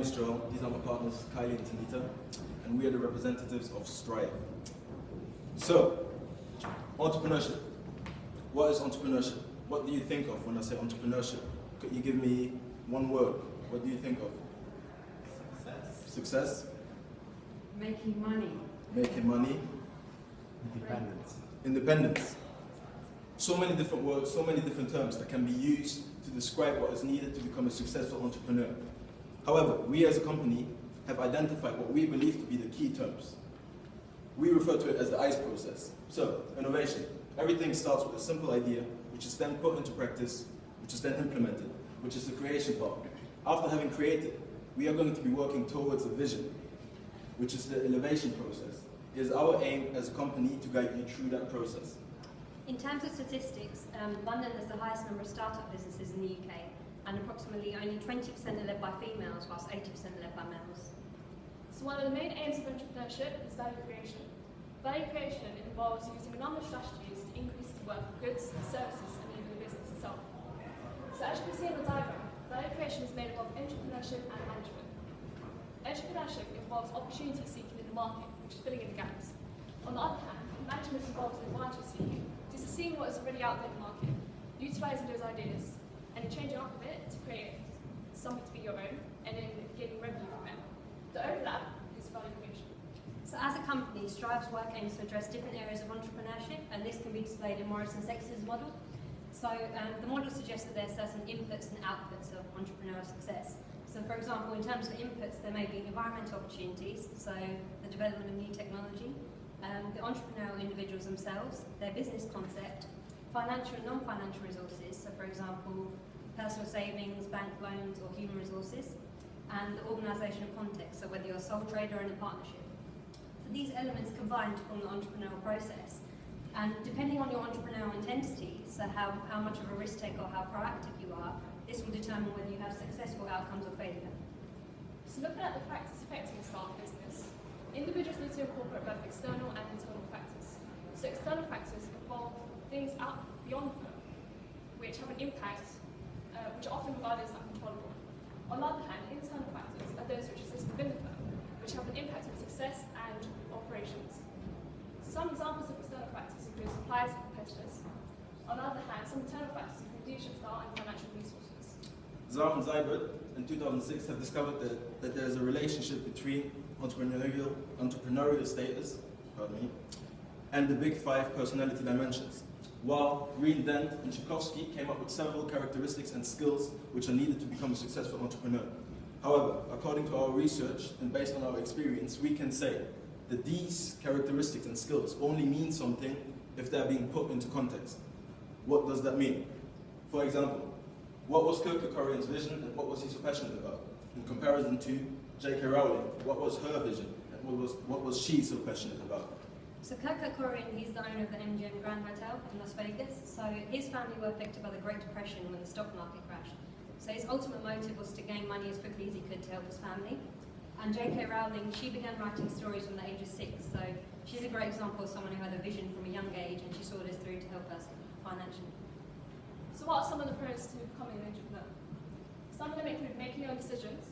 is Joel, these are my partners Kylie and Tanita, and we are the representatives of Strive. So, entrepreneurship. What is entrepreneurship? What do you think of when I say entrepreneurship? Could you give me one word? What do you think of? Success? Making money. Making money. Independence. Independence. So many different words, so many different terms that can be used to describe what is needed to become a successful entrepreneur. However, we as a company have identified what we believe to be the key terms. We refer to it as the ICE process. So, innovation. Everything starts with a simple idea, which is then put into practice, which is then implemented, which is the creation part. After having created, we are going to be working towards a vision, which is the innovation process. It is our aim as a company to guide you through that process. In terms of statistics, London has the highest number of startup businesses in the UK, and approximately only 20% are led by females, whilst 80% are led by males. So one of the main aims of entrepreneurship is value creation. Value creation involves using a number of strategies to increase the worth of goods, services, and even the business itself. So as you can see in the diagram, value creation is made up of entrepreneurship and management. Entrepreneurship involves opportunity seeking in the market, which is filling in the gaps. On the other hand, management involves advantage seeking. This is seeing what is already out there in the market, utilising those ideas, and changing up a bit to create something to be your own, and then getting revenue from it. The overlap is value creation. So as a company, Strive's work aims to address different areas of entrepreneurship, and this can be displayed in Morrison Sexton's model. So the model suggests that there are certain inputs and outputs of entrepreneurial success. So for example, in terms of inputs, there may be environmental opportunities, so the development of new technology, the entrepreneurial individuals themselves, their business concept, financial and non-financial resources, so for example, personal savings, bank loans, or human resources, and the organisational context, so whether you're a sole trader or in a partnership. So these elements combine to form the entrepreneurial process. And depending on your entrepreneurial intensity, so how much of a risk taker or how proactive you are, this will determine whether you have successful outcomes or failure. So looking at the factors affecting a startup business, individuals need to incorporate both external and internal factors. So external factors involve things out beyond the firm, which have an impact, which are often regarded as uncontrollable. On the other hand, internal factors are those which exist within the firm, which have an impact on success and operations. Some examples of external factors include suppliers and competitors. On the other hand, some internal factors include leadership style and financial resources. Zara and Zybert in 2006 have discovered that there is a relationship between entrepreneurial status, and the big 5 personality dimensions, while Green, Dent, and Tchaikovsky came up with several characteristics and skills which are needed to become a successful entrepreneur. However, according to our research and based on our experience, we can say that these characteristics and skills only mean something if they're being put into context. What does that mean? For example, what was Kierkegaard's vision and what was he so passionate about? In comparison to J.K. Rowling, what was her vision and what was she so passionate about? So Kierkegaard, he's the owner of the MGM Grand Hotel in Las Vegas. So his family were affected by the Great Depression when the stock market crashed. So his ultimate motive was to gain money as quickly as he could to help his family. And J.K. Rowling, she began writing stories from the age of 6. So she's a great example of someone who had a vision from a young age, and she saw this through to help us financially. So what are some of the pros to becoming an entrepreneur? Some of them include making your own decisions,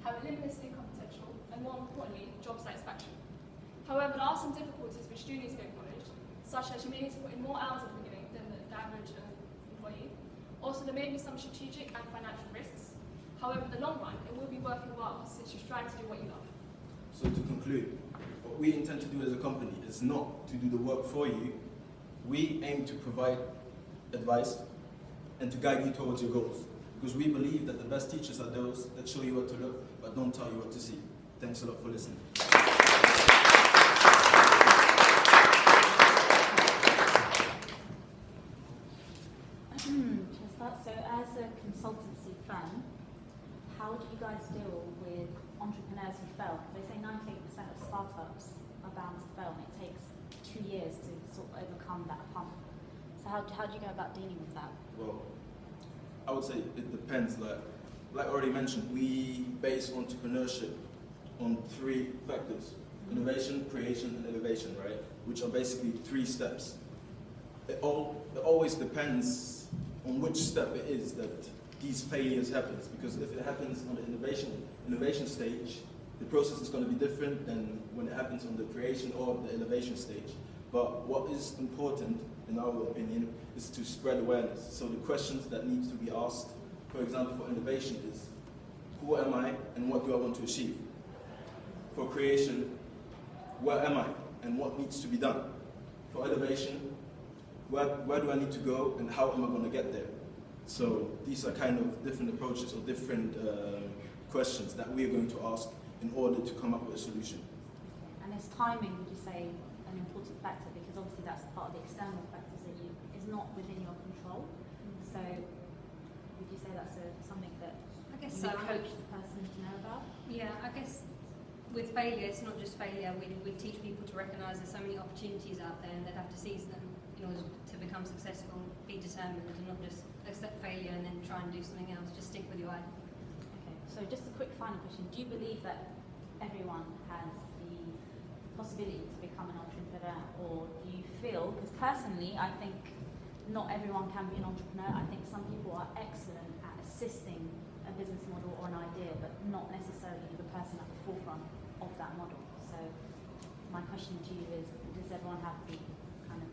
have a limitless income potential, and more importantly, job satisfaction. However, there are some difficulties which do need to be acknowledged, such as you may need to put in more hours at the beginning than the average employee. Also, there may be some strategic and financial risks. However, in the long run, it will be worth your while since you're trying to do what you love. So to conclude, what we intend to do as a company is not to do the work for you. We aim to provide advice and to guide you towards your goals. Because we believe that the best teachers are those that show you where to look, but don't tell you what to see. Thanks a lot for listening. So as a consultancy firm, how do you guys deal with entrepreneurs who fail? They say 98% of startups are bound to fail, and it takes 2 years to sort of overcome that hump. So how do you go about dealing with that? Well, I would say it depends. Like I already mentioned, we base entrepreneurship on 3 factors: innovation, creation, and elevation, right? Which are basically 3 steps. It always depends on which step it is that these failures happens, because if it happens on the innovation stage, the process is going to be different than when it happens on the creation or the innovation stage. But what is important, in our opinion, is to spread awareness. So the questions that need to be asked, for example, for innovation is, who am I and what do I want to achieve? For creation, where am I and what needs to be done? For innovation, where do I need to go and how am I going to get there? So these are kind of different approaches or different questions that we are going to ask in order to come up with a solution. And is timing, would you say, an important factor? Because obviously that's part of the external factors that is not within your control. So would you say that's something that I guess you so. coach the person to know about? Yeah, I guess with failure, it's not just failure. We teach people to recognise there's so many opportunities out there and they'd have to seize them in order to become successful, be determined and not just accept failure and then try and do something else. Just stick with your eye. Okay, so just a quick final question. Do you believe that everyone has the possibility to become an entrepreneur, or do you feel, because personally I think not everyone can be an entrepreneur. I think some people are excellent at assisting a business model or an idea, but not necessarily the person at the forefront of that model. So my question to you is, does everyone have the kind of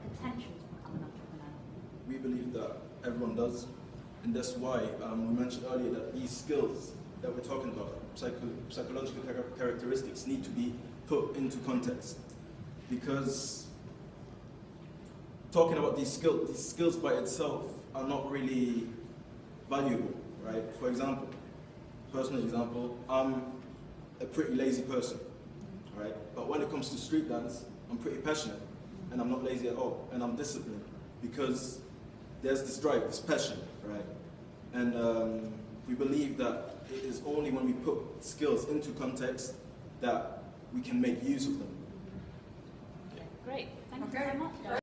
potential to become an entrepreneur? We believe that everyone does, and that's why we mentioned earlier that these skills that we're talking about, psychological characteristics, need to be put into context. Because talking about these skills by itself are not really valuable, right? For example, personal example, I'm a pretty lazy person, right? But when it comes to street dance, I'm pretty passionate, and I'm not lazy at all, and I'm disciplined, because there's this drive, this passion, right? And we believe that it is only when we put skills into context that we can make use of them. Great, thank you Okay. very much.